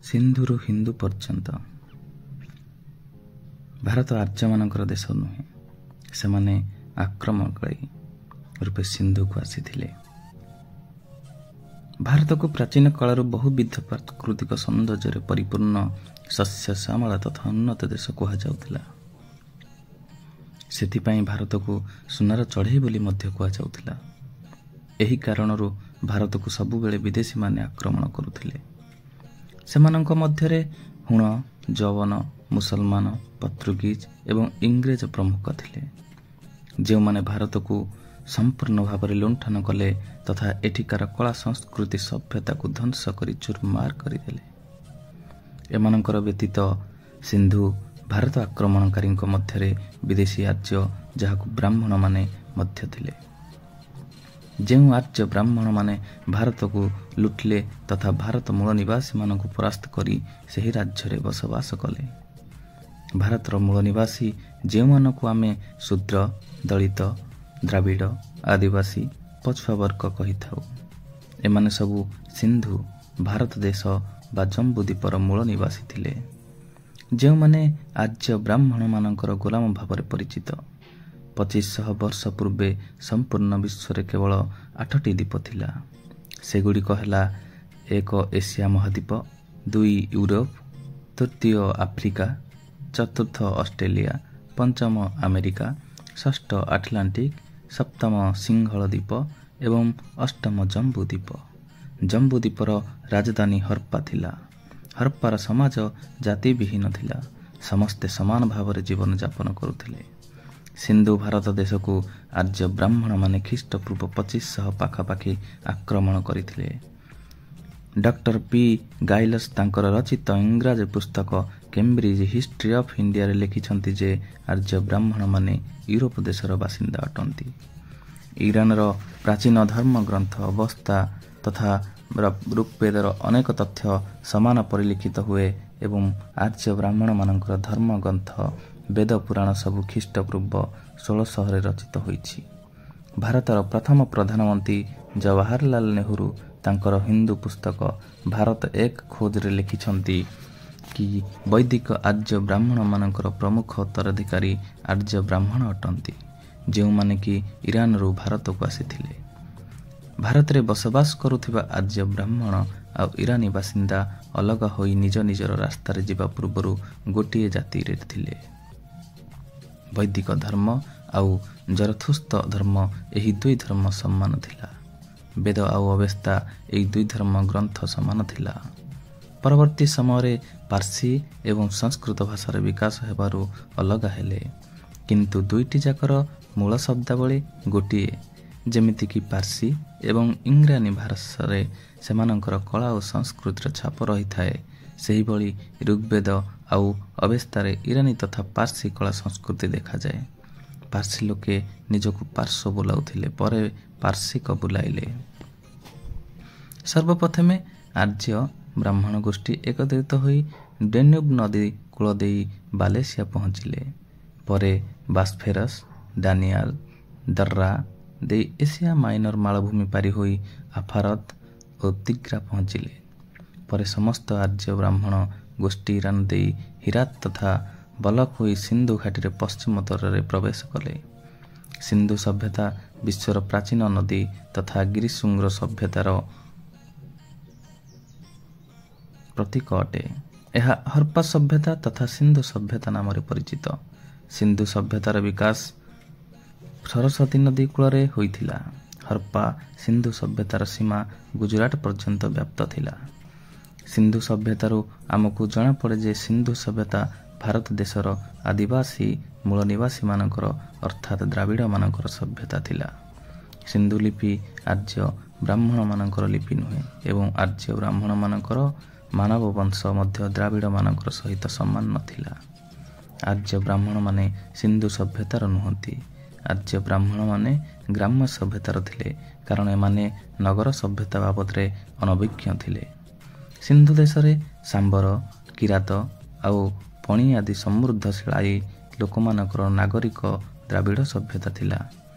ସିନ୍ଧୁରୁ ହିନ୍ଦୁ ପର୍ଯ୍ୟନ୍ତ ଭାରତ ଆର୍ଯ୍ୟମାନଙ୍କର ଦେଶ ନୁହେଁ। ସେମାନେ ଆକ୍ରମଣକାରୀ ରୂପେ ସିନ୍ଧୁକୁ ଆସିଥିଲେ। ଭାରତକୁ ପ୍ରାଚୀନ କାଳରୁ ବହୁବିଧ ପ୍ରାକୃତିକ ସୌନ୍ଦର୍ଯ୍ୟରେ ପରିପୂର୍ଣ୍ଣ ଶସ୍ୟ ଶ୍ୟାମଳ ତଥା ଉନ୍ନତ ଦେଶ କୁହାଯାଉଥିଲା। ସେଥିପାଇଁ ଭାରତକୁ ସୁନାର ଚଢ଼େଇ ବୋଲି ମଧ୍ୟ କୁହାଯାଉଥିଲା। ଏହି କାରଣରୁ ଭାରତକୁ ସବୁବେଳେ ବିଦେଶୀମାନେ ଆକ୍ରମଣ କରୁଥିଲେ। ସେମାନଙ୍କ ମଧ୍ୟରେ ହୁଣ, ଯବନ, ମୁସଲମାନ, ପର୍ତ୍ତୁଗୀଜ ଏବଂ ଇଂରେଜ ପ୍ରମୁଖ ଥିଲେ, ଯେଉଁମାନେ ଭାରତକୁ ସମ୍ପୂର୍ଣ୍ଣ ଭାବରେ ଲୁଣ୍ଠନ କଲେ ତଥା ଏଠିକାର କଳା ସଂସ୍କୃତି ସଭ୍ୟତାକୁ ଧ୍ୱଂସ କରି ଚୁରମାର କରିଦେଲେ। ଏମାନଙ୍କର ବ୍ୟତୀତ ସିନ୍ଧୁ ଭାରତ ଆକ୍ରମଣକାରୀଙ୍କ ମଧ୍ୟରେ ବିଦେଶୀ ଆର୍ଯ୍ୟ, ଯାହାକୁ ବ୍ରାହ୍ମଣମାନେ ମଧ୍ୟ ଥିଲେ। ଯେଉଁ ଆର୍ଯ୍ୟ ବ୍ରାହ୍ମଣମାନେ ଭାରତକୁ ଲୁଟିଲେ ତଥା ଭାରତ ମୂଳ ନିବାସୀମାନଙ୍କୁ ପରାସ୍ତ କରି ସେହି ରାଜ୍ୟରେ ବସବାସ କଲେ। ଭାରତର ମୂଳ ନିବାସୀ ଯେଉଁମାନଙ୍କୁ ଆମେ ଶୂଦ୍ର, ଦଳିତ, ଦ୍ରାବିଡ଼, ଆଦିବାସୀ, ପଛୁଆବର୍ଗ କହିଥାଉ, ଏମାନେ ସବୁ ସିନ୍ଧୁ ଭାରତ ଦେଶ ବା ଜମ୍ବୁଦ୍ୱୀପର ମୂଳ ନିବାସୀ ଥିଲେ, ଯେଉଁମାନେ ଆର୍ଯ୍ୟ ବ୍ରାହ୍ମଣମାନଙ୍କର ଗୋଲାମ ଭାବରେ ପରିଚିତ। 2500 ବର୍ଷ ପୂର୍ବେ ସମ୍ପୂର୍ଣ୍ଣ ବିଶ୍ୱରେ କେବଳ 8ଟି ଦ୍ୱୀପ ଥିଲା। ସେଗୁଡ଼ିକ ହେଲା 1 ଏସିଆ ମହାଦ୍ୱୀପ, 2 Europe, 3 Africa, 4 Australia, 5 America, 6 Atlantic, 7 Sinhala ଦ୍ୱୀପ ଏବଂ 8 ଜମ୍ବୁଦ୍ୱୀପ। ଜମ୍ବୁଦ୍ୱୀପର ରାଜଧାନୀ ହରପ୍ପା ଥିଲା। ହରପ୍ପାର ସମାଜ ଜାତିବିହୀନ ଥିଲା। ସମସ୍ତେ ସମାନ ଭାବରେ ଜୀବନଯାପନ କରୁଥିଲେ। ସିନ୍ଧୁ ଭାରତ ଦେଶକୁ ଆର୍ଯ୍ୟ ବ୍ରାହ୍ମଣମାନେ ଖ୍ରୀଷ୍ଟପୂର୍ବ 2500 ପାଖାପାଖି ଆକ୍ରମଣ କରିଥିଲେ। ଡକ୍ଟର ପି ଗାଇଲସ ତାଙ୍କର ରଚିତ ଇଂରାଜୀ ପୁସ୍ତକ କେମ୍ବ୍ରିଜ ହିଷ୍ଟ୍ରି ଅଫ୍ ଇଣ୍ଡିଆରେ ଲେଖିଛନ୍ତି ଯେ ଆର୍ଯ୍ୟ ବ୍ରାହ୍ମଣମାନେ ୟୁରୋପ ଦେଶର ବାସିନ୍ଦା ଅଟନ୍ତି। ଇରାନର ପ୍ରାଚୀନ ଧର୍ମଗ୍ରନ୍ଥ ଅବସ୍ଥା ତଥା ଋଗ୍ବେଦର ଅନେକ ତଥ୍ୟ ସମାନ ପରିଲିଖିତ ହୁଏ ଏବଂ ଆର୍ଯ୍ୟ ବ୍ରାହ୍ମଣମାନଙ୍କର ଧର୍ମଗ୍ରନ୍ଥ ବେଦ ପୁରାଣ ସବୁ ଖ୍ରୀଷ୍ଟପୂର୍ବ 1600ରେ ରଚିତ ହୋଇଛି। ଭାରତର ପ୍ରଥମ ପ୍ରଧାନମନ୍ତ୍ରୀ ଜବାହରଲାଲ ନେହେରୁ ତାଙ୍କର ହିନ୍ଦୁ ପୁସ୍ତକ ଭାରତ ଏକ ଖୋଜରେ ଲେଖିଛନ୍ତି କି ବୈଦିକ ଆର୍ଯ୍ୟ ବ୍ରାହ୍ମଣମାନଙ୍କର ପ୍ରମୁଖ ଉତ୍ତରାଧିକାରୀ ଆର୍ଯ୍ୟ ବ୍ରାହ୍ମଣ ଅଟନ୍ତି, ଯେଉଁମାନେ କି ଇରାନରୁ ଭାରତକୁ ଆସିଥିଲେ। ଭାରତରେ ବସବାସ କରୁଥିବା ଆର୍ଯ୍ୟ ବ୍ରାହ୍ମଣ ଆଉ ଇରାନୀ ବାସିନ୍ଦା ଅଲଗା ହୋଇ ନିଜ ନିଜର ରାସ୍ତାରେ ଯିବା ପୂର୍ବରୁ ଗୋଟିଏ ଜାତିରେ ଥିଲେ। ବୈଦିକ ଧର୍ମ ଆଉ ଜରଥୁସ୍ତ ଧର୍ମ, ଏହି ଦୁଇ ଧର୍ମ ସମାନ ଥିଲା। ବେଦ ଆଉ ଅବେସ୍ତା, ଏହି ଦୁଇ ଧର୍ମ ଗ୍ରନ୍ଥ ସମାନ ଥିଲା। ପରବର୍ତ୍ତୀ ସମୟରେ ପାର୍ସୀ ଏବଂ ସଂସ୍କୃତ ଭାଷାର ବିକାଶ ହେବାରୁ ଅଲଗା ହେଲେ, କିନ୍ତୁ ଦୁଇଟି ଯାକର ମୂଳ ଶବ୍ଦାବଳୀ ଗୋଟିଏ। ଯେମିତିକି ପାର୍ସୀ ଏବଂ ଇଂରାନୀ ଭାଷାରେ ସେମାନଙ୍କର କଳା ଓ ସଂସ୍କୃତିର ଛାପ ରହିଥାଏ, ସେହିଭଳି ଋଗ୍ବେଦ ଆଉ ଅବେସ୍ତାରେ ଇରାନୀ ତଥା ପାର୍ସୀ କଳା ସଂସ୍କୃତି ଦେଖାଯାଏ। ପାର୍ସୀ ଲୋକେ ନିଜକୁ ପାର୍ଶ୍ୱ ବୋଲାଉଥିଲେ, ପରେ ପାର୍ସିକ ବୋଲାଇଲେ। ସର୍ବପ୍ରଥମେ ଆର୍ଯ୍ୟ ବ୍ରାହ୍ମଣ ଗୋଷ୍ଠୀ ଏକତ୍ରିତ ହୋଇ ଡେନ୍ୟୁବ ନଦୀ କୂଳ ଦେଇ ବାଲେସିଆ ପହଞ୍ଚିଲେ। ପରେ ବାସଫେରସ, ଡାନିଆଲ, ଦର୍ରା ଦେଇ ଏସିଆ ମାଇନର ମାଳଭୂମି ପାରି ହୋଇ ଆଫାରତ ଓ ତିଗ୍ରା ପହଞ୍ଚିଲେ। ପରେ ସମସ୍ତ ଆର୍ଯ୍ୟ ବ୍ରାହ୍ମଣ ଗୋଷ୍ଠୀ ଇରାନ ଦେଇ ହିରାତ ତଥା ବଲଖ ହୋଇ ସିନ୍ଧୁ ଘାଟିରେ ପଶ୍ଚିମ ତୀରରେ ପ୍ରବେଶ କଲେ। ସିନ୍ଧୁ ସଭ୍ୟତା ବିଶ୍ୱର ପ୍ରାଚୀନ ନଦୀ ତଥା ଗିରିଶୃଙ୍ଗ ସଭ୍ୟତାର ପ୍ରତୀକ ଅଟେ। ଏହା ହରପ୍ପା ସଭ୍ୟତା ତଥା ସିନ୍ଧୁ ସଭ୍ୟତା ନାମରେ ପରିଚିତ। ସିନ୍ଧୁ ସଭ୍ୟତାର ବିକାଶ ସରସ୍ୱତୀ ନଦୀ କୂଳରେ ହୋଇଥିଲା। ହରପ୍ପା ସିନ୍ଧୁ ସଭ୍ୟତାର ସୀମା ଗୁଜରାଟ ପର୍ଯ୍ୟନ୍ତ ବ୍ୟାପ୍ତ ଥିଲା। ସିନ୍ଧୁ ସଭ୍ୟତାରୁ ଆମକୁ ଜଣାପଡ଼େ ଯେ ସିନ୍ଧୁ ସଭ୍ୟତା ଭାରତ ଦେଶର ଆଦିବାସୀ ମୂଳ ନିବାସୀମାନଙ୍କର ଅର୍ଥାତ୍ ଦ୍ରାବିଡ଼ମାନଙ୍କର ସଭ୍ୟତା ଥିଲା। ସିନ୍ଧୁ ଲିପି ଆର୍ଯ୍ୟ ବ୍ରାହ୍ମଣମାନଙ୍କର ଲିପି ନୁହେଁ ଏବଂ ଆର୍ଯ୍ୟ ବ୍ରାହ୍ମଣମାନଙ୍କର ମାନବ ବଂଶ ମଧ୍ୟ ଦ୍ରାବିଡ଼ମାନଙ୍କର ସହିତ ସମାନ ନଥିଲା। ଆର୍ଯ୍ୟ ବ୍ରାହ୍ମଣମାନେ ସିନ୍ଧୁ ସଭ୍ୟତାର ନୁହନ୍ତି। ଆର୍ଯ୍ୟ ବ୍ରାହ୍ମଣମାନେ ଗ୍ରାମ୍ୟ ସଭ୍ୟତାର ଥିଲେ, କାରଣ ଏମାନେ ନଗର ସଭ୍ୟତା ବାବଦରେ ଅନଭିଜ୍ଞ ଥିଲେ। ସିନ୍ଧୁ ଦେଶରେ ସାମ୍ବର, କିରାତ ଆଉ ପଣି ଆଦି ସମୃଦ୍ଧ ଶିଳାଇ ଲୋକମାନଙ୍କର ନାଗରିକ ଦ୍ରାବିଡ଼ ସଭ୍ୟତା ଥିଲା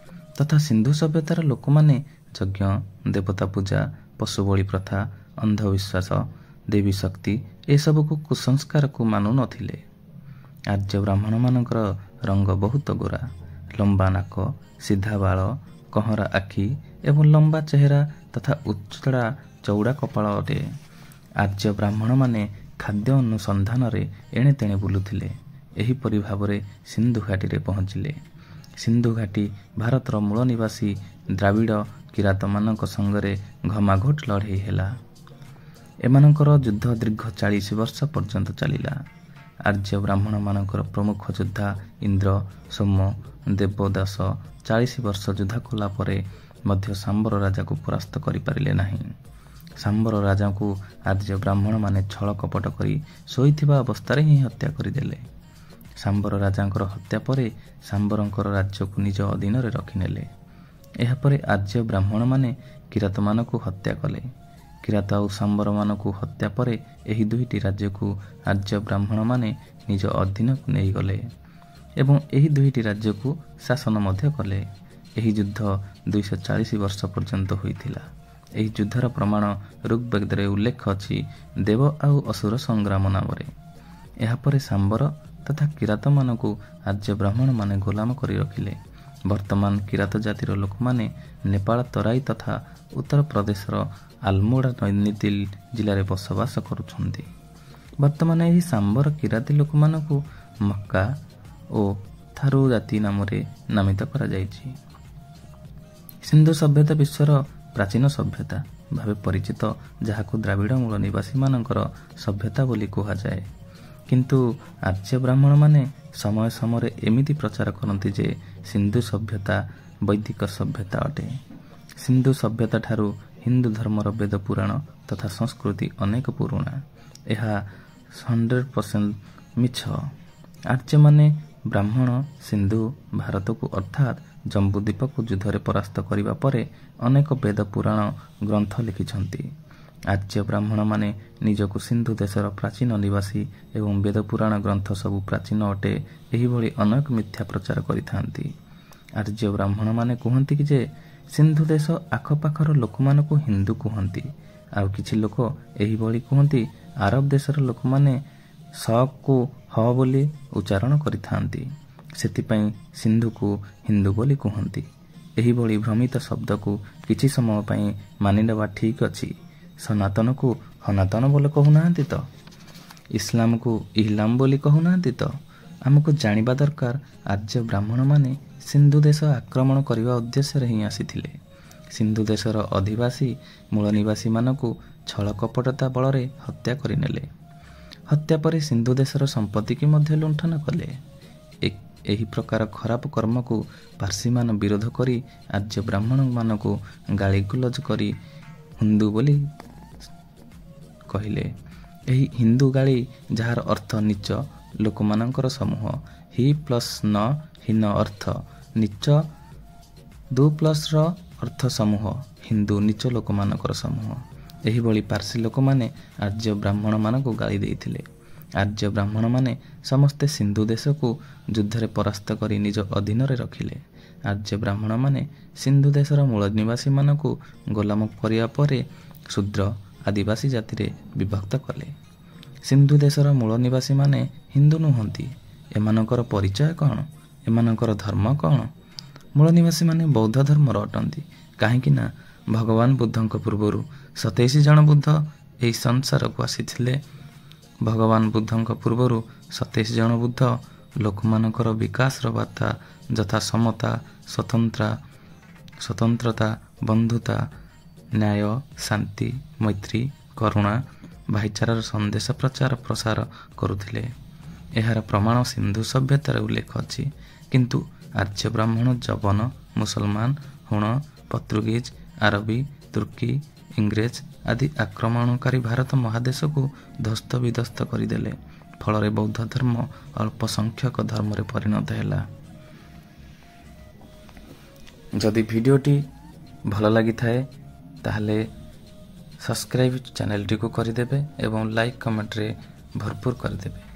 ତଥା ସିନ୍ଧୁ ସଭ୍ୟତାର ଲୋକମାନେ ଯଜ୍ଞ, ଦେବତା ପୂଜା, ପଶୁବଳି ପ୍ରଥା, ଅନ୍ଧବିଶ୍ୱାସ ଦେବୀ ଶକ୍ତି ଏସବୁକୁ କୁସଂସ୍କାରକୁ ମାନୁ ନଥିଲେ। ଆର୍ଯ୍ୟ ବ୍ରାହ୍ମଣମାନଙ୍କର ରଙ୍ଗ ବହୁତ ଗୋରା, ଲମ୍ବା ନାକ, ସିଧା ବାଳ, କହଁରା ଆଖି ଏବଂ ଲମ୍ବା ଚେହେରା ତଥା ଉଚ୍ଚଡ଼ା ଚଉଡ଼ା କପାଳ ଅଟେ। ଆର୍ଯ୍ୟ ବ୍ରାହ୍ମଣମାନେ ଖାଦ୍ୟ ଅନୁସନ୍ଧାନରେ ଏଣେ ତେଣେ ବୁଲୁଥିଲେ। ଏହିପରି ଭାବରେ ସିନ୍ଧୁ ଘାଟିରେ ପହଞ୍ଚିଲେ। ସିନ୍ଧୁ ଘାଟି ଭାରତର ମୂଳ ନିବାସୀ ଦ୍ରାବିଡ଼ କିରାତମାନଙ୍କ ସଙ୍ଗରେ ଘମାଘୋଟ ଲଢ଼େଇ ହେଲା। ଏମାନଙ୍କର ଯୁଦ୍ଧ ଦୀର୍ଘ 40 ବର୍ଷ ପର୍ଯ୍ୟନ୍ତ ଚାଲିଲା। ଆର୍ଯ୍ୟ ବ୍ରାହ୍ମଣମାନଙ୍କର ପ୍ରମୁଖ ଯୋଦ୍ଧା ଇନ୍ଦ୍ର, ସୋମ, ଦେବଦାସ 40 ବର୍ଷ ଯୁଦ୍ଧ କଲା ପରେ ମଧ୍ୟ ଶାମ୍ବର ରାଜାକୁ ପରାସ୍ତ କରିପାରିଲେ ନାହିଁ। ଶାମ୍ବର ରାଜାଙ୍କୁ ଆର୍ଯ୍ୟ ବ୍ରାହ୍ମଣମାନେ ଛଳ କପଟ କରି ଶୋଇଥିବା ଅବସ୍ଥାରେ ହିଁ ହତ୍ୟା କରିଦେଲେ। ଶାମ୍ବର ରାଜାଙ୍କର ହତ୍ୟା ପରେ ଶାମ୍ବରଙ୍କର ରାଜ୍ୟକୁ ନିଜ ଅଧୀନରେ ରଖିନେଲେ। ଏହାପରେ ଆର୍ଯ୍ୟ ବ୍ରାହ୍ମଣମାନେ କିରାତମାନଙ୍କୁ ହତ୍ୟା କଲେ। କିରାତ ଆଉ ଶାମ୍ବରମାନଙ୍କୁ ହତ୍ୟା ପରେ ଏହି ଦୁଇଟି ରାଜ୍ୟକୁ ଆର୍ଯ୍ୟ ବ୍ରାହ୍ମଣମାନେ ନିଜ ଅଧୀନକୁ ନେଇଗଲେ ଏବଂ ଏହି ଦୁଇଟି ରାଜ୍ୟକୁ ଶାସନ ମଧ୍ୟ କଲେ। ଏହି ଯୁଦ୍ଧ 240 ବର୍ଷ ପର୍ଯ୍ୟନ୍ତ ହୋଇଥିଲା। ଏହି ଯୁଦ୍ଧର ପ୍ରମାଣ ଋଗ୍ବେଦରେ ଉଲ୍ଲେଖ ଅଛି ଦେବ ଆଉ ଅସୁର ସଂଗ୍ରାମ ନାମରେ। ଏହାପରେ ଶାମ୍ବର ତଥା କିରାତମାନଙ୍କୁ ଆର୍ଯ୍ୟ ବ୍ରାହ୍ମଣମାନେ ଗୋଲାମ କରି ରଖିଲେ। ବର୍ତ୍ତମାନ କିରାତ ଜାତିର ଲୋକମାନେ ନେପାଳ ତରାଇ ତଥା ଉତ୍ତରପ୍ରଦେଶର ଆଲମୋଡ଼ା ନୈନିତାଲ ଜିଲ୍ଲାରେ ବସବାସ କରୁଛନ୍ତି। ବର୍ତ୍ତମାନ ଏହି ଶାମ୍ବର କିରାତୀ ଲୋକମାନଙ୍କୁ ମକ୍କା ଓ ଥାରୁ ଜାତି ନାମରେ ନାମିତ କରାଯାଇଛି। ସିନ୍ଧୁ ସଭ୍ୟତା ବିଶ୍ୱର ପ୍ରାଚୀନ ସଭ୍ୟତା ଭାବେ ପରିଚିତ, ଯାହାକୁ ଦ୍ରାବିଡ଼ ମୂଳ ନିବାସୀମାନଙ୍କର ସଭ୍ୟତା ବୋଲି କୁହାଯାଏ। କିନ୍ତୁ ଆର୍ଯ୍ୟ ବ୍ରାହ୍ମଣମାନେ ସମୟ ସମୟରେ ଏମିତି ପ୍ରଚାର କରନ୍ତି ଯେ ସିନ୍ଧୁ ସଭ୍ୟତା ବୈଦିକ ସଭ୍ୟତା ଅଟେ। ସିନ୍ଧୁ ସଭ୍ୟତା ଠାରୁ ହିନ୍ଦୁ ଧର୍ମର ବେଦ ପୁରାଣ ତଥା ସଂସ୍କୃତି ଅନେକ ପୁରୁଣା। ଏହା 100% ମିଛ। ଆର୍ଯ୍ୟମାନେ ବ୍ରାହ୍ମଣ ସିନ୍ଧୁ ଭାରତକୁ ଅର୍ଥାତ୍ ଜମ୍ବୁଦ୍ୱୀପକୁ ଯୁଦ୍ଧରେ ପରାସ୍ତ କରିବା ପରେ ଅନେକ ବେଦ ପୁରାଣ ଗ୍ରନ୍ଥ ଲେଖିଛନ୍ତି। ଆର୍ଯ୍ୟ ବ୍ରାହ୍ମଣମାନେ ନିଜକୁ ସିନ୍ଧୁ ଦେଶର ପ୍ରାଚୀନ ନିବାସୀ ଏବଂ ବେଦ ପୁରାଣ ଗ୍ରନ୍ଥ ସବୁ ପ୍ରାଚୀନ ଅଟେ ଏହିଭଳି ଅନେକ ମିଥ୍ୟା ପ୍ରଚାର କରିଥାନ୍ତି। ଆର୍ଯ୍ୟ ବ୍ରାହ୍ମଣମାନେ କୁହନ୍ତି କି ଯେ ସିନ୍ଧୁ ଦେଶ ଆଖପାଖର ଲୋକମାନଙ୍କୁ ହିନ୍ଦୁ କୁହନ୍ତି। ଆଉ କିଛି ଲୋକ ଏହିଭଳି କୁହନ୍ତି ଆରବ ଦେଶର ଲୋକମାନେ କୁ ହ ବୋଲି ଉଚ୍ଚାରଣ କରିଥାନ୍ତି, ସେଥିପାଇଁ ସିନ୍ଧୁକୁ ହିନ୍ଦୁ ବୋଲି କୁହନ୍ତି। ଏହିଭଳି ଭ୍ରମିତ ଶବ୍ଦକୁ କିଛି ସମୟ ପାଇଁ ମାନିନେବା ଠିକ୍ ଅଛି। ସନାତନକୁ ସନାତନ ବୋଲି କହୁନାହାନ୍ତି ତ? ଇସଲାମକୁ ଇହଲାମ ବୋଲି କହୁନାହାନ୍ତି ତ? ଆମକୁ ଜାଣିବା ଦରକାର ଆର୍ଯ୍ୟ ବ୍ରାହ୍ମଣମାନେ ସିନ୍ଧୁ ଦେଶ ଆକ୍ରମଣ କରିବା ଉଦ୍ଦେଶ୍ୟରେ ହିଁ ଆସିଥିଲେ। ସିନ୍ଧୁ ଦେଶର ଅଧିବାସୀ ମୂଳ ନିବାସୀମାନଙ୍କୁ ଛଳ କପଟତା ବଳରେ ହତ୍ୟା କରିନେଲେ। ହତ୍ୟା ପରେ ସିନ୍ଧୁ ଦେଶର ସମ୍ପତ୍ତିକି ମଧ୍ୟ ଲୁଣ୍ଠନ କଲେ। ଏହି ପ୍ରକାର ଖରାପ କର୍ମକୁ ପାର୍ସିମାନ ବିରୋଧ କରି ଆର୍ଯ୍ୟ ବ୍ରାହ୍ମଣମାନଙ୍କୁ ଗାଳିଗୁଲଜ କରି ହିନ୍ଦୁ ବୋଲି କହିଲେ। ଏହି ହିନ୍ଦୁ ଗାଳି, ଯାହାର ଅର୍ଥ ନୀଚ ଲୋକମାନଙ୍କର ସମୂହ, ହି ପ୍ଲସ୍ ନ ହୀନ ଅର୍ଥ ନୀଚ, ଦୁ ପ୍ଲସ୍ ର ଅର୍ଥ ସମୂହ, ହିନ୍ଦୁ ନୀଚ ଲୋକମାନଙ୍କର ସମୂହ। ଏହିଭଳି ପାର୍ସି ଲୋକମାନେ ଆର୍ଯ୍ୟ ବ୍ରାହ୍ମଣମାନଙ୍କୁ ଗାଳି ଦେଇଥିଲେ। ଆର୍ଯ୍ୟ ବ୍ରାହ୍ମଣମାନେ ସମସ୍ତେ ସିନ୍ଧୁ ଦେଶକୁ ଯୁଦ୍ଧରେ ପରାସ୍ତ କରି ନିଜ ଅଧୀନରେ ରଖିଲେ। ଆର୍ଯ୍ୟ ବ୍ରାହ୍ମଣମାନେ ସିନ୍ଧୁ ଦେଶର ମୂଳ ନିବାସୀମାନଙ୍କୁ ଗୋଲାମ କରିବା ପରେ ଶୂଦ୍ର ଆଦିବାସୀ ଜାତିରେ ବିଭକ୍ତ କଲେ। ସିନ୍ଧୁ ଦେଶର ମୂଳ ନିବାସୀମାନେ ହିନ୍ଦୁ ନୁହନ୍ତି। ଏମାନଙ୍କର ପରିଚୟ କ'ଣ? ଏମାନଙ୍କର ଧର୍ମ କ'ଣ? ମୂଳ ନିବାସୀମାନେ ବୌଦ୍ଧ ଧର୍ମର ଅଟନ୍ତି। କାହିଁକି ନା ଭଗବାନ ବୁଦ୍ଧଙ୍କ ପୂର୍ବରୁ 27 ଜଣ ବୁଦ୍ଧ ଏହି ସଂସାରକୁ ଆସିଥିଲେ। ଭଗବାନ ବୁଦ୍ଧଙ୍କ ପୂର୍ବରୁ 27 ଜଣ ବୁଦ୍ଧ ଲୋକମାନଙ୍କର ବିକାଶର ବାର୍ତ୍ତା ଯଥା ସମତା, ସ୍ୱତନ୍ତ୍ରତା, ବନ୍ଧୁତା, ନ୍ୟାୟ, ଶାନ୍ତି, ମୈତ୍ରୀ, କରୁଣା, ଭାଇଚାରାର ସନ୍ଦେଶ ପ୍ରଚାର ପ୍ରସାର କରୁଥିଲେ। ଏହାର ପ୍ରମାଣ ସିନ୍ଧୁ ସଭ୍ୟତାରେ ଉଲ୍ଲେଖ ଅଛି। କିନ୍ତୁ ଆର୍ଯ୍ୟ ବ୍ରାହ୍ମଣ ଯବନ, ମୁସଲମାନ, ହୁଣ, ପର୍ତ୍ତୁଗୀଜ, ଆରବୀ, ତୁର୍କୀ, ଇଂରେଜ ଆଦି ଆକ୍ରମଣକାରୀ ଭାରତ ମହାଦେଶକୁ ଧ୍ୱସ୍ତ ବିଧ୍ୱସ୍ତ କରିଦେଲେ। ଫଳରେ ବୌଦ୍ଧ ଧର୍ମ ଅଳ୍ପ ସଂଖ୍ୟକ ଧର୍ମରେ ପରିଣତ ହେଲା। ଯଦି ଭିଡ଼ିଓଟି ଭଲ ଲାଗିଥାଏ ତାହେଲେ ସବସ୍କ୍ରାଇବ୍ ଚ୍ୟାନେଲଟିକୁ କରିଦେବେ ଏବଂ ଲାଇକ୍ କମେଣ୍ଟରେ ଭରପୁର କରିଦେବେ।